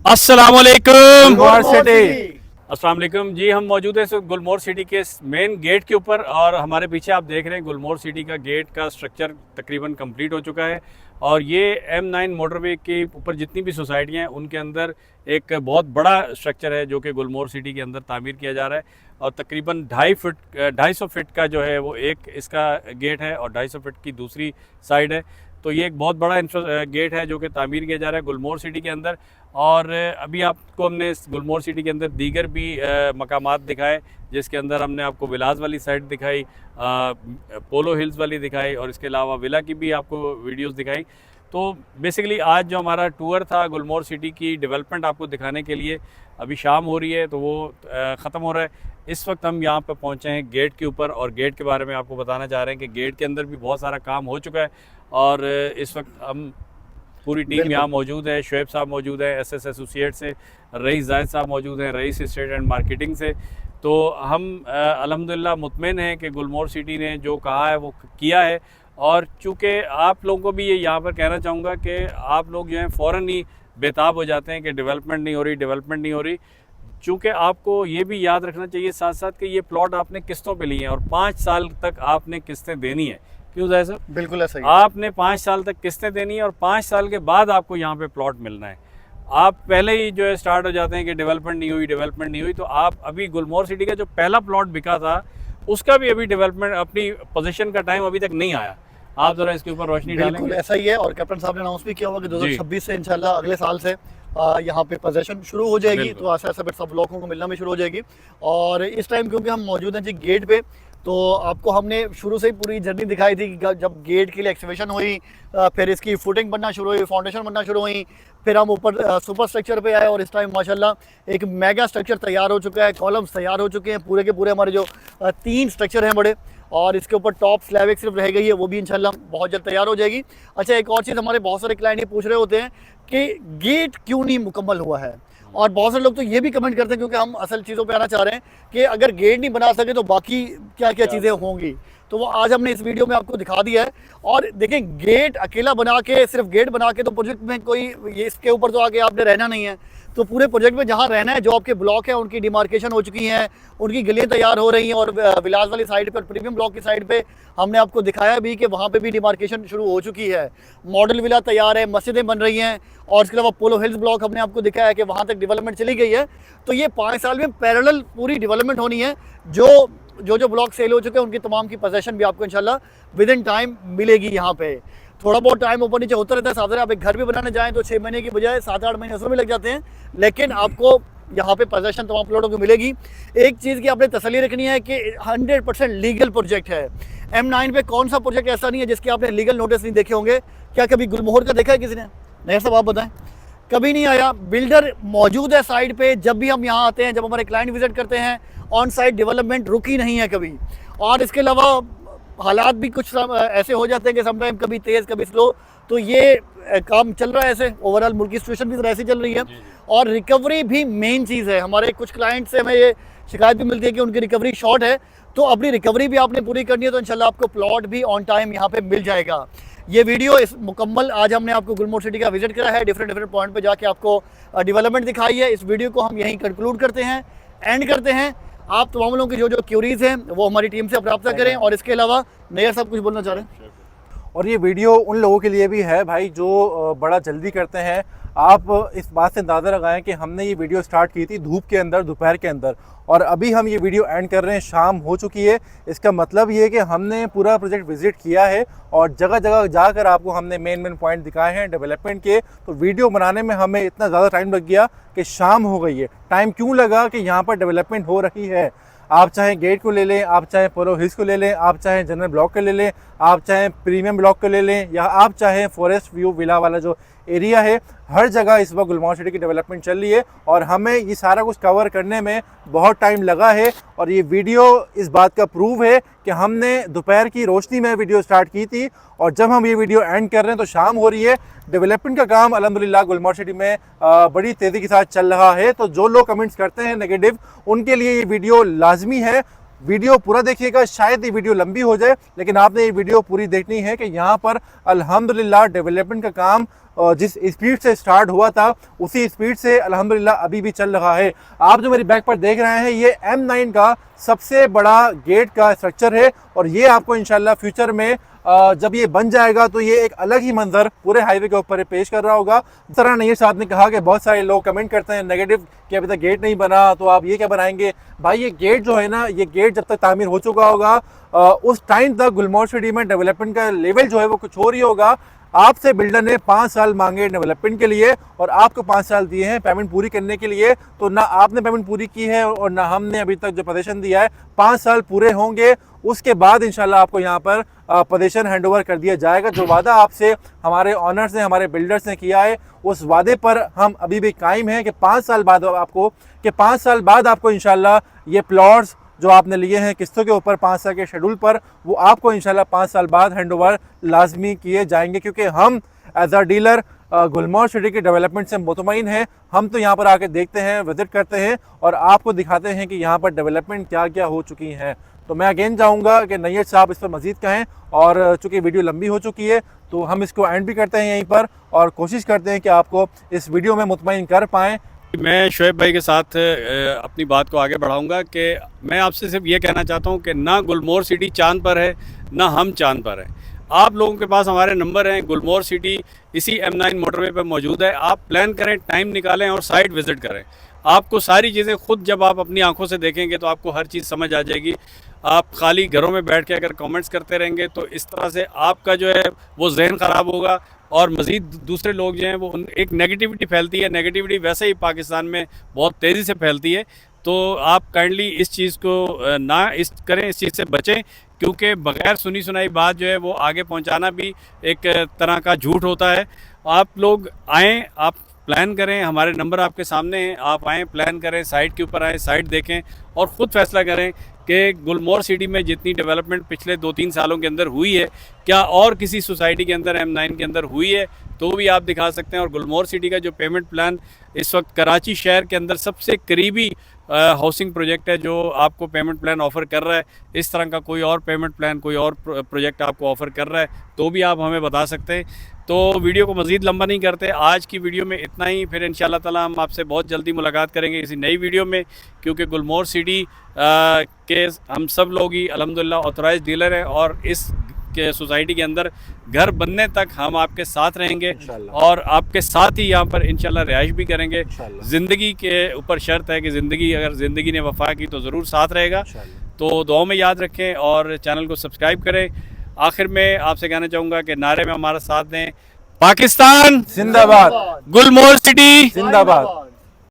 अस्सलामुअलैकुम गुलमोहर सिटी। अस्सलाम वालेकुम जी। हम मौजूद हैं इस वक्त गुलमोहर सिटी के मेन गेट के ऊपर और हमारे पीछे आप देख रहे हैं गुलमोहर सिटी का गेट का स्ट्रक्चर तकरीबन कंप्लीट हो चुका है। और ये M9 मोटरवे के ऊपर जितनी भी सोसाइटियाँ हैं उनके अंदर एक बहुत बड़ा स्ट्रक्चर है जो कि गुलमोहर सिटी के अंदर तामीर किया जा रहा है। और तकरीबन 250 फीट का जो है वो एक इसका गेट है और 250 फीट की दूसरी साइड है। तो ये एक बहुत बड़ा गेट है जो कि तामीर किया जा रहा है गुलमोहर सिटी के अंदर। और अभी आपको हमने गुलमोहर सिटी के अंदर दीगर भी मकामात दिखाए, जिसके अंदर हमने आपको विलास वाली साइड दिखाई, पोलो हिल्स वाली दिखाई और इसके अलावा विला की भी आपको वीडियोस दिखाई। तो बेसिकली आज जो हमारा टूर था गुलमोहर सिटी की डेवलपमेंट आपको दिखाने के लिए, अभी शाम हो रही है तो वो ख़त्म हो रहा है। इस वक्त हम यहाँ पर पहुँचे हैं गेट के ऊपर और गेट के बारे में आपको बताना चाह रहे हैं कि गेट के अंदर भी बहुत सारा काम हो चुका है। और इस वक्त हम पूरी टीम यहाँ मौजूद है। शुएब साहब मौजूद है SS एसोसिएट से, रईस जायद साहब मौजूद हैं रईस स्टेट एंड मार्केटिंग से। तो हम अल्हम्दुलिल्लाह मुतमिन हैं कि गुलमोहर सिटी ने जो कहा है वो किया है। और चूँकि आप लोगों को भी ये यहाँ पर कहना चाहूँगा कि आप लोग जो हैं फ़ौरन ही बेताब हो जाते हैं कि डेवलपमेंट नहीं हो रही। चूँकि आपको ये भी याद रखना चाहिए साथ साथ कि ये प्लॉट आपने किस्तों पे लिए हैं और 5 साल तक आपने किस्तें देनी है। क्यों जाए सर? बिल्कुल ऐसा ही। आपने 5 साल तक किस्तें देनी है और 5 साल के बाद आपको यहाँ पे प्लॉट मिलना है। आप पहले ही जो है स्टार्ट हो जाते हैं कि डेवलपमेंट नहीं हुई। तो आप अभी गुलमोहर सिटी का जो पहला प्लॉट बिका था उसका भी अभी डेवलपमेंट अपनी पोजीशन का टाइम अभी तक नहीं आया। आप जरा इसके ऊपर रोशनी डालेंगे। बिल्कुल ऐसा ही है और कैप्टन साहब ने अनाउंस भी किया हुआ कि 2026 से इंशाल्लाह अगले साल से यहाँ पे पोजीशन शुरू हो जाएगी। तो ऐसा ऐसा सब लोगों को मिलना भी शुरू हो जाएगी। और इस टाइम क्योंकि हम मौजूद हैं जी गेट पे, तो आपको हमने शुरू से ही पूरी जर्नी दिखाई थी कि जब गेट के लिए एक्सकवेशन हुई, फिर इसकी फुटिंग बनना शुरू हुई, फाउंडेशन बनना शुरू हुई, फिर हम ऊपर सुपर स्ट्रक्चर पे आए और इस टाइम माशाल्लाह एक मेगा स्ट्रक्चर तैयार हो चुका है। कॉलम्स तैयार हो चुके हैं पूरे के पूरे। हमारे जो 3 स्ट्रक्चर हैं बड़े, और इसके ऊपर टॉप स्लैब एक सिर्फ रह गई है, वो भी इंशाल्लाह बहुत जल्द तैयार हो जाएगी। अच्छा, एक और चीज़, हमारे बहुत सारे क्लाइंट ये पूछ रहे होते हैं कि गेट क्यों नहीं मुकम्मल हुआ है। और बहुत सारे लोग तो ये भी कमेंट करते हैं, क्योंकि हम असल चीज़ों पे आना चाह रहे हैं कि अगर गेट नहीं बना सके तो बाकी क्या क्या चीज़ें होंगी। तो वो आज हमने इस वीडियो में आपको दिखा दिया है। और देखें, गेट अकेला बना के, सिर्फ गेट बना के तो प्रोजेक्ट में कोई ये इसके ऊपर तो आगे आपने रहना नहीं है। तो पूरे प्रोजेक्ट में जहाँ रहना है, जो आपके ब्लॉक है उनकी डिमार्केशन हो चुकी हैं, उनकी गलियाँ तैयार हो रही हैं। और विलास वाली साइड पर, प्रीमियम ब्लॉक की साइड पे हमने आपको दिखाया भी कि वहाँ पे भी डिमार्केशन शुरू हो चुकी है। मॉडल विला तैयार है, मस्जिदें बन रही हैं। और इसके अलावा पोलो हिल्स ब्लॉक हमने आपको दिखाया है कि वहाँ तक डेवलपमेंट चली गई है। तो ये 5 साल में पैरेलल पूरी डेवलपमेंट होनी है। जो ब्लॉक सेल हो चुके हैं उनकी तमाम की पोजीशन भी आपको इंशाल्लाह विद इन टाइम मिलेगी। यहाँ पे थोड़ा बहुत टाइम ऊपर नीचे होता रहता है। साथ आप एक घर भी बनाने जाएँ तो 6 महीने की बजाय 7-8 महीने उसमें भी लग जाते हैं, लेकिन आपको यहाँ पे पोजीशन तमाम प्लॉटों को मिलेगी। एक चीज़ की आपने तसल्ली रखनी है कि 100% लीगल प्रोजेक्ट है। M9 पे कौन सा प्रोजेक्ट ऐसा नहीं है जिसके आपने लीगल नोटिस नहीं देखे होंगे? क्या कभी गुलमोहर का देखा है किसी ने? नहीं साहब, आप बताएं। कभी नहीं आया। बिल्डर मौजूद है साइड पे। जब भी हम यहाँ आते हैं, जब हमारे क्लाइंट विजिट करते हैं, ऑन साइट डेवलपमेंट रुकी नहीं है कभी। और इसके अलावा हालात भी कुछ ऐसे हो जाते हैं कि समटाइम कभी तेज़ कभी स्लो, तो ये काम चल रहा है ऐसे। ओवरऑल मुल्क की सिचुएशन भी ऐसी चल रही है। और रिकवरी भी मेन चीज़ है। हमारे कुछ क्लाइंट से हमें ये शिकायत भी मिलती है कि उनकी रिकवरी शॉर्ट है, तो अपनी रिकवरी भी आपने पूरी करनी है, तो इंशाल्लाह आपको प्लॉट भी ऑन टाइम यहाँ पे मिल जाएगा। ये वीडियो इस मुकम्मल आज हमने आपको गुलमोहर सिटी का विजिट करा है, डिफरेंट पॉइंट पे जाके आपको डेवलपमेंट दिखाई है। इस वीडियो को हम यहीं कंक्लूड करते हैं, एंड करते हैं। आप तमाम लोगों की जो क्यूरीज हैं वो हमारी टीम से प्राप्त करें। और इसके अलावा नैयर साहब कुछ बोलना चाह रहे हैं? और ये वीडियो उन लोगों के लिए भी है भाई जो बड़ा जल्दी करते हैं। आप इस बात से अंदाज़ा लगाएं कि हमने ये वीडियो स्टार्ट की थी धूप के अंदर, दोपहर के अंदर, और अभी हम ये वीडियो एंड कर रहे हैं, शाम हो चुकी है। इसका मतलब ये है कि हमने पूरा प्रोजेक्ट विजिट किया है और जगह जगह जाकर आपको हमने मेन पॉइंट दिखाए हैं डेवलपमेंट के। तो वीडियो बनाने में हमें इतना ज़्यादा टाइम लग गया कि शाम हो गई है। टाइम क्यों लगा? कि यहाँ पर डेवलपमेंट हो रही है। आप चाहे गेट को ले लें, आप चाहे पोलो हिल्स को ले लें, आप चाहे जनरल ब्लॉक को ले लें, आप चाहे प्रीमियम ब्लॉक को ले लें, या आप चाहे फॉरेस्ट व्यू विला वाला जो एरिया है, हर जगह इस वक्त गुलमोहर सिटी की डेवलपमेंट चल रही है। और हमें ये सारा कुछ कवर करने में बहुत टाइम लगा है। और ये वीडियो इस बात का प्रूव है कि हमने दोपहर की रोशनी में वीडियो स्टार्ट की थी और जब हम ये वीडियो एंड कर रहे हैं तो शाम हो रही है। डेवलपमेंट का काम अल्हम्दुलिल्लाह गुलमोहर सिटी में बड़ी तेज़ी के साथ चल रहा है। तो जो लोग कमेंट्स करते हैं नेगेटिव, उनके लिए ये वीडियो लाजमी है। वीडियो पूरा देखिएगा, शायद ये वीडियो लंबी हो जाए लेकिन आपने ये वीडियो पूरी देखनी है कि यहाँ पर अल्हम्दुलिल्लाह डेवलपमेंट का काम जिस स्पीड से स्टार्ट हुआ था उसी स्पीड से अल्हम्दुलिल्लाह अभी भी चल रहा है। आप जो मेरी बैक पर देख रहे हैं ये M9 का सबसे बड़ा गेट का स्ट्रक्चर है और ये आपको इंशाल्लाह फ्यूचर में जब ये बन जाएगा तो ये एक अलग ही मंजर पूरे हाईवे के ऊपर पेश कर रहा होगा। जिस तरह नैयर साहब ने कहा कि बहुत सारे लोग कमेंट करते हैं नेगेटिव कि अभी तक गेट नहीं बना तो आप ये क्या बनाएंगे। भाई ये गेट जो है ना, ये गेट जब तक तामीर हो चुका होगा उस टाइम तक गुलमोहर सिटी में डेवलपमेंट का लेवल जो है वो कुछ और ही होगा। आपसे बिल्डर ने 5 साल मांगे डेवलपमेंट के लिए और आपको 5 साल दिए हैं पेमेंट पूरी करने के लिए, तो ना आपने पेमेंट पूरी की है और ना हमने अभी तक जो पोजीशन दिया है। 5 साल पूरे होंगे उसके बाद इंशाल्लाह आपको यहाँ पर पोजीशन हैंडओवर कर दिया जाएगा। जो वादा आपसे हमारे ऑनर्स ने, हमारे बिल्डर्स ने किया है उस वादे पर हम अभी भी कायम हैं कि 5 साल बाद आपको इंशाल्लाह ये प्लॉट्स जो आपने लिए हैं किस्तों के ऊपर 5 साल के शेड्यूल पर, वो आपको इंशाल्लाह 5 साल बाद हैंडओवर लाजमी किए जाएंगे, क्योंकि हम as a dealer Gulmohar city के डेवलपमेंट से मुतमईन हैं। हम तो यहाँ पर आके देखते हैं, विजिट करते हैं और आपको दिखाते हैं कि यहाँ पर डेवलपमेंट क्या क्या हो चुकी हैं। तो मैं अगेन चाहूँगा कि नैयर साहब इस पर मज़ीद कहें, और चूँकि वीडियो लंबी हो चुकी है तो हम इसको एंड भी करते हैं यहीं पर और कोशिश करते हैं कि आपको इस वीडियो में मुतमईन कर पाएँ। मैं शुएब भाई के साथ अपनी बात को आगे बढ़ाऊंगा कि मैं आपसे सिर्फ ये कहना चाहता हूं कि ना गुलमोहर सिटी चांद पर है ना हम चांद पर हैं। आप लोगों के पास हमारे नंबर हैं, गुलमोहर सिटी इसी M9 मोटरवे पर मौजूद है। आप प्लान करें, टाइम निकालें और साइट विज़िट करें। आपको सारी चीज़ें खुद जब आप अपनी आंखों से देखेंगे तो आपको हर चीज़ समझ आ जाएगी। आप खाली घरों में बैठ के अगर कमेंट्स करते रहेंगे तो इस तरह से आपका जो है वो जहन ख़राब होगा और मज़ीद दूसरे लोग जो हैं वो एक नेगेटिविटी फैलती है। नेगेटिविटी वैसे ही पाकिस्तान में बहुत तेज़ी से फैलती है, तो आप काइंडली इस चीज़ को ना करें, इस चीज़ से बचें, क्योंकि बग़ैर सुनी सुनाई बात जो है वो आगे पहुंचाना भी एक तरह का झूठ होता है। आप लोग आएँ, आप प्लान करें, हमारे नंबर आपके सामने हैं, आप आएँ, प्लान करें, साइट के ऊपर आएँ, साइट देखें और ख़ुद फैसला करें कि गुलमोहर सिटी में जितनी डेवलपमेंट पिछले 2-3 सालों के अंदर हुई है क्या और किसी सोसाइटी के अंदर M9 के अंदर हुई है, तो भी आप दिखा सकते हैं। और गुलमोहर सिटी का जो पेमेंट प्लान इस वक्त कराची शहर के अंदर सबसे करीबी हाउसिंग प्रोजेक्ट है जो आपको पेमेंट प्लान ऑफ़र कर रहा है। इस तरह का कोई और पेमेंट प्लान, कोई और प्रोजेक्ट आपको ऑफ़र कर रहा है तो भी आप हमें बता सकते हैं। तो वीडियो को मज़ीद लंबा नहीं करते, आज की वीडियो में इतना ही। फिर इंशाल्लाह ताला हम आपसे बहुत जल्दी मुलाकात करेंगे किसी नई वीडियो में, क्योंकि गुलमोहर सिटी के हम सब लोग ही अल्हम्दुलिल्लाह ऑथराइज्ड डीलर हैं और इस के सोसाइटी के अंदर घर बनने तक हम आपके साथ रहेंगे और आपके साथ ही यहाँ पर इंशाल्लाह रिहाइश भी करेंगे। ज़िंदगी के ऊपर शर्त है कि अगर ज़िंदगी ने वफा की तो ज़रूर साथ रहेगा। तो दुआ में याद रखें और चैनल को सब्सक्राइब करें। आखिर में आपसे कहना चाहूँगा कि नारे में हमारा साथ दें। पाकिस्तान जिंदाबाद, गुलमोहर सिटी जिंदाबाद।